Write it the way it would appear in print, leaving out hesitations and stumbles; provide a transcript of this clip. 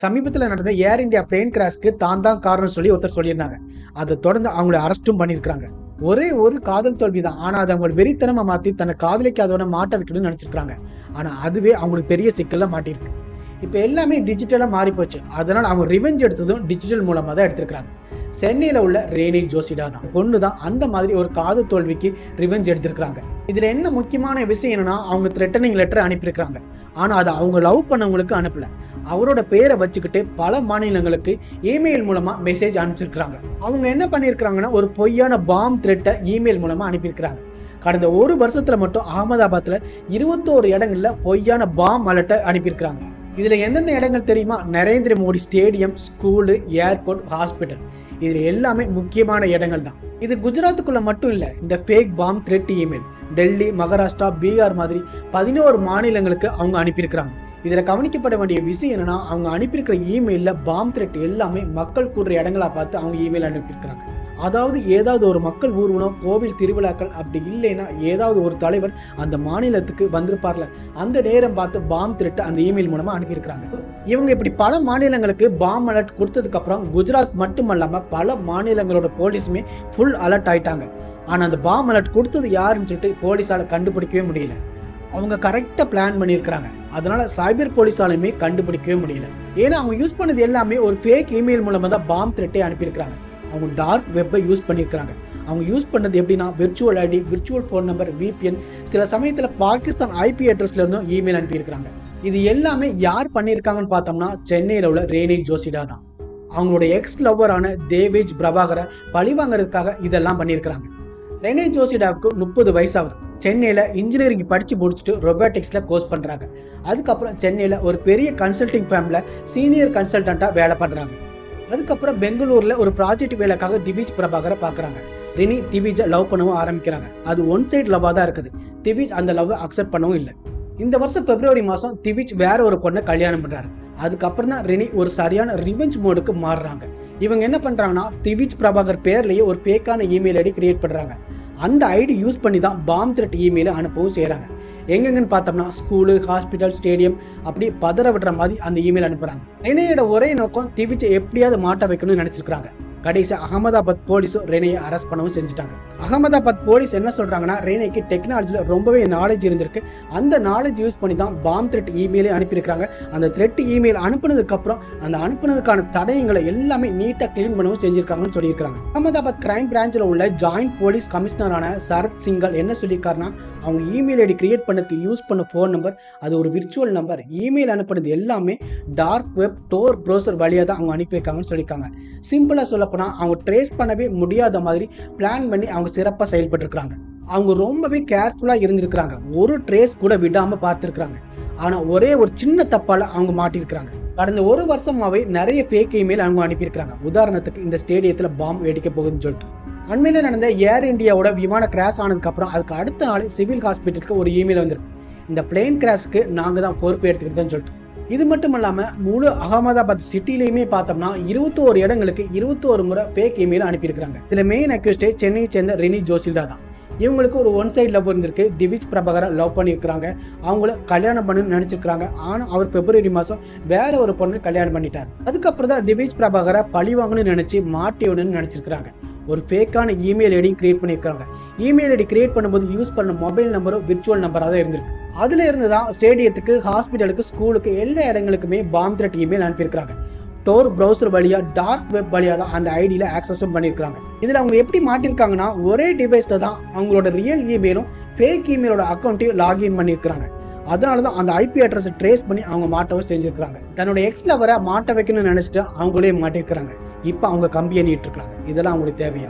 சமீபத்தில் நடந்த ஏர் India plane கிராஷ்க்கு தான் காரணம் சொல்லி ஒருத்தர் சொல்லியிருந்தாங்க. அதை தொடர்ந்து அவங்களை அரெஸ்டும் பண்ணியிருக்காங்க. ஒரே ஒரு காதல் தோல்வி தான். ஆனா அதை அவங்க வெறித்தனமா மாத்தி தன்னை காதலிக்காதவன மாட்ட வைக்கணும்னு நினைச்சிருக்காங்க. ஆனா அதுவே அவங்களுக்கு பெரிய சிக்கல்ல மாட்டிருக்கு. இப்ப எல்லாமே டிஜிட்டலா மாறி போச்சு. அதனால அவங்க ரிவெஞ்ச் எடுத்ததும் டிஜிட்டல் மூலமா தான் எடுத்திருக்காங்க. சென்னையில உள்ள ரேனி ஜோசிடா தான் பொண்ணு தான் அந்த மாதிரி ஒரு காதல் தோல்விக்கு ரிவெஞ்ச் எடுத்திருக்காங்க. இதுல என்ன முக்கியமான விஷயம் என்னன்னா, அவங்க த்ரெட்டனிங் லெட்டர் அனுப்பியிருக்காங்க. ஆனா அதை அவங்க லவ் பண்ணவங்களுக்கு அனுப்பல. அவரோட பேரை வச்சுக்கிட்டு பல மாநிலங்களுக்கு இமெயில் மூலமா மெசேஜ் அனுப்பிச்சிருக்காங்க. அவங்க என்ன பண்ணிருக்காங்கன்னா, ஒரு பொய்யான பாம் த்ரெட்டை இமெயில் மூலமா அனுப்பியிருக்காங்க. கடந்த ஒரு வருஷத்துல மட்டும் அகமதாபாத்ல 21 இடங்கள்ல பொய்யான பாம் அலர்ட்டை அனுப்பியிருக்காங்க. இதுல எந்தெந்த இடங்கள் தெரியுமா? Narendra Modi stadium, school, airport, hospital. இதுல எல்லாமே முக்கியமான இடங்கள் தான். இது குஜராத்துக்குள்ள மட்டும் இல்ல. இந்த fake bomb threat email Delhi, Maharashtra, Bihar மாதிரி 11 மாநிலங்களுக்கு அவங்க அனுப்பியிருக்கிறாங்க. இதுல கவனிக்கப்பட வேண்டிய விஷயம் என்னன்னா, அவங்க அனுப்பியிருக்கிற இமெயில்ல பாம் த்ரெட் எல்லாமே மக்கள் கூடுற இடங்களா பார்த்து அவங்க இமெயில் அனுப்பியிருக்கிறாங்க. அதாவது ஏதாவது ஒரு மக்கள் ஊர்வலம், கோவில் திருவிழாக்கள், அப்படி இல்லைன்னா ஏதாவது ஒரு தலைவர் அந்த மாநிலத்துக்கு வந்திருப்பார்ல, அந்த நேரம் பார்த்து பாம் த்ரெட் அந்த இமெயில் மூலமா அனுப்பியிருக்கிறாங்க. இவங்க இப்படி பல மாநிலங்களுக்கு பாம் அலர்ட் கொடுத்ததுக்கு அப்புறம் குஜராத் மட்டுமல்லாம பல மாநிலங்களோட போலீஸுமே ஃபுல் அலர்ட் ஆயிட்டாங்க. ஆனா அந்த பாம் அலர்ட் கொடுத்தது யாருன்னு சொல்லிட்டு போலீஸால கண்டுபிடிக்கவே முடியல. அவங்க கரெக்டாக பிளான் பண்ணியிருக்கிறாங்க. அதனால சைபர் போலீஸாலுமே கண்டுபிடிக்கவே முடியல. ஏன்னா அவங்க யூஸ் பண்ணது எல்லாமே ஒரு ஃபேக் இமெயில் மூலமா தான் பாம் த்ரெட்டே அனுப்பியிருக்கிறாங்க. அவங்க டார்க் வெப்பை யூஸ் பண்ணியிருக்கிறாங்க. அவங்க யூஸ் பண்ணது எப்படின்னா, virtual ID, virtual phone number, VPN, சில சமயத்தில் பாகிஸ்தான் IP அட்ரஸ்ல இருந்தும் இமெயில் அனுப்பியிருக்கிறாங்க. இது எல்லாமே யார் பண்ணியிருக்காங்கன்னு பார்த்தோம்னா, சென்னையில் உள்ள ரேனி ஜோசிடா தான். அவங்களோட எக்ஸ் லவ்வரான தேவேஜ் பிரபாகரை பழிவாங்கிறதுக்காக இதெல்லாம் பண்ணியிருக்கிறாங்க. ரெனே ஜோசிடாவுக்கு 30 வயசாகுது. சென்னையில் இன்ஜினியரிங் படித்து முடிச்சுட்டு ரொபாட்டிக்ஸில் கோர்ஸ் பண்ணுறாங்க. அதுக்கப்புறம் சென்னையில் ஒரு பெரிய கன்சல்டிங் ஃபேமில் சீனியர் கன்சல்டண்ட்டாக வேலை பண்ணுறாங்க. அதுக்கப்புறம் பெங்களூரில் ஒரு ப்ராஜெக்ட் வேலைக்காக திவிஜ் பிரபாகரை பார்க்குறாங்க. ரினி திவிஜை லவ் பண்ணவும் ஆரம்பிக்கிறாங்க. அது ஒன் சைடு லவ்வாக தான் இருக்குது. திவிஜ் அந்த லவ்வை அக்செப்ட் பண்ணவும் இல்லை. இந்த வருஷம் பிப்ரவரி மாதம் திவிஜ் வேற ஒரு பொண்ணை கல்யாணம் பண்ணுறாரு. அதுக்கப்புறம் தான் ரினி ஒரு சரியான ரிவெஞ்ச் மோடுக்கு மாறுறாங்க. இவங்க என்ன பண்ணுறாங்கன்னா, திவிஜ் பிரபாகர் பேர்லேயே ஒரு ஃபேக்கான இமெயில் ஐடி கிரியேட் பண்ணுறாங்க. அந்த ஐடி யூஸ் பண்ணி தான் பாம் த்ரெட் இமெயிலை அனுப்பவும் செய்கிறாங்க. எங்கெங்கன்னு பார்த்தோம்னா, ஸ்கூலு, ஹாஸ்பிட்டல், ஸ்டேடியம், அப்படி பதற விடுற மாதிரி அந்த இமெயில் அனுப்புகிறாங்க. ரெனேயோட ஒரே நோக்கம் திவிஜை எப்படியாவது மாட்ட வைக்கணும்னு நினச்சிருக்காங்க. கடைசி அகமதாபாத் போலீஸும் ரெனையை அரெஸ்ட் பண்ணவும் செஞ்சுட்டாங்க. அகமதாபாத் போலீஸ் என்ன சொல்றாங்கன்னா, ரெனைக்கு டெக்னாலஜியில் ரொம்பவே நாலேஜ் இருந்திருக்கு. அந்த நாலேஜ் யூஸ் பண்ணி தான் பாம் த்ரெட் இமெயிலே அனுப்பியிருக்காங்க. அந்த த்ரெட் இமெயில் அனுப்புனதுக்கு அப்புறம் அந்த அனுப்புனதுக்கான தடயங்களை எல்லாமே நீட்டாக கிளீன் பண்ணவும் செஞ்சிருக்காங்கன்னு சொல்லியிருக்காங்க. அகமதாபாத் கிரைம் பிரான்ச்சில் உள்ள ஜாயிண்ட் போலீஸ் கமிஷனரான சரத் சிங்கல் என்ன சொல்லியிருக்காருன்னா, அவங்க இமெயில் ஐடி கிரியேட் பண்ணதுக்கு யூஸ் பண்ண ஃபோன் நம்பர் அது ஒரு விர்ச்சுவல் நம்பர். இமெயில் அனுப்புனது எல்லாமே டார்க் வெப் டோர் ப்ரௌசர் வழியாக தான் அவங்க அனுப்பியிருக்காங்கன்னு சொல்லியிருக்காங்க. சிம்பிளாக சொல்ல அவங்க ட்ரேஸ் பண்ணவே முடியாத மாதிரி பிளான் பண்ணி அவங்க சிறப்பாக செயல்பட்டு அவங்க ரொம்பவே கேர்ஃபுல்லா இருந்திருக்கிறாங்க. ஒரு ட்ரேஸ் கூட விடாம பார்த்திருக்காங்க. ஆனா ஒரே ஒரு சின்ன தப்பால அவங்க மாட்டிருக்காங்க. கடந்த ஒரு வருஷமாவே நிறைய ஃபேக் இமெயில் அவங்க அனுப்பியிருக்காங்க. உதாரணத்துக்கு, இந்த ஸ்டேடியத்துல பாம்பு வெடிக்க போகுதுன்னு சொல்லிட்டு. அண்மையில நடந்த ஏர் இந்தியாவோட விமான கிராஷ் ஆனதுக்கு அப்புறம் அதுக்கு அடுத்த நாள் சிவில் ஹாஸ்பிட்டலுக்கு ஒரு இமெயில் வந்திருக்கு. இந்த பிளேன் கிராஷ்க்கு நாங்க தான் பொறுப்பு எடுத்துக்கிட்டோம்னு சொல்லிட்டு. இது மட்டும் இல்லாமல் முழு அகமதாபாத் சிட்டிலையுமே பார்த்தோம்னா 21 இடங்களுக்கு 21 முறை ஃபேக் இமெயில் அனுப்பியிருக்காங்க. இதில் மெயின் அக்யூஸ்டே சென்னையை சேர்ந்த ரெனி ஜோசிடா தான். இவங்களுக்கு ஒரு ஒன் சைடு லவ் இருந்திருக்கு. திவிஜ் பிரபாகரை லவ் பண்ணியிருக்கிறாங்க. அவங்கள கல்யாணம் பண்ணணும்னு நினச்சிருக்காங்க. ஆனால் அவர் பிப்ரவரி மாதம் வேற ஒரு பொண்ணு கல்யாணம் பண்ணிட்டார். அதுக்கப்புறம் தான் திவிஜ் பிரபாகரை பழி வாங்கணும்னு நினச்சி மாட்டி விடணும்னு நினச்சிருக்கிறாங்க. ஒரு ஃபேக்கான இமெயில் ஐடி கிரியேட் பண்ணியிருக்காங்க. இமெயில் ஐடி கிரியேட் பண்ணும்போது யூஸ் பண்ண மொபைல் நம்பரும் விர்ச்சுவல் நம்பராக தான் இருந்திருக்கு. அதுல இருந்து தான் ஸ்டேடியத்துக்கு, ஹாஸ்பிட்டலுக்கு, ஸ்கூலுக்கு எல்லா இடங்களுக்குமே பாம் த்ரெட் இமெயில் அனுப்பியிருக்காங்க. டோர் ப்ரௌசர் வழியா, டார்க் வெப் வழியா தான் அந்த ஐடியில ஆக்சஸும் பண்ணியிருக்காங்க. இதுல அவங்க எப்படி மாட்டிருக்காங்கன்னா, ஒரே டிவைஸ்ல தான் அவங்களோட ரியல் இமெயிலும் ஃபேக் இமெயிலோட அக்கௌண்ட்டையும் லாகின் பண்ணியிருக்காங்க. அதனால தான் அந்த IP அட்ரஸை ட்ரேஸ் பண்ணி அவங்க மாட்டவும் செஞ்சிருக்காங்க. தன்னோட எக்ஸ் லவரை மாட்ட வைக்கணும்னு நினைச்சிட்டு அவங்களே மாட்டிருக்கிறாங்க. இப்போ அவங்க கம்பி எண்ணிட்டு இருக்காங்க. இதெல்லாம் அவங்களுக்கு தேவையா?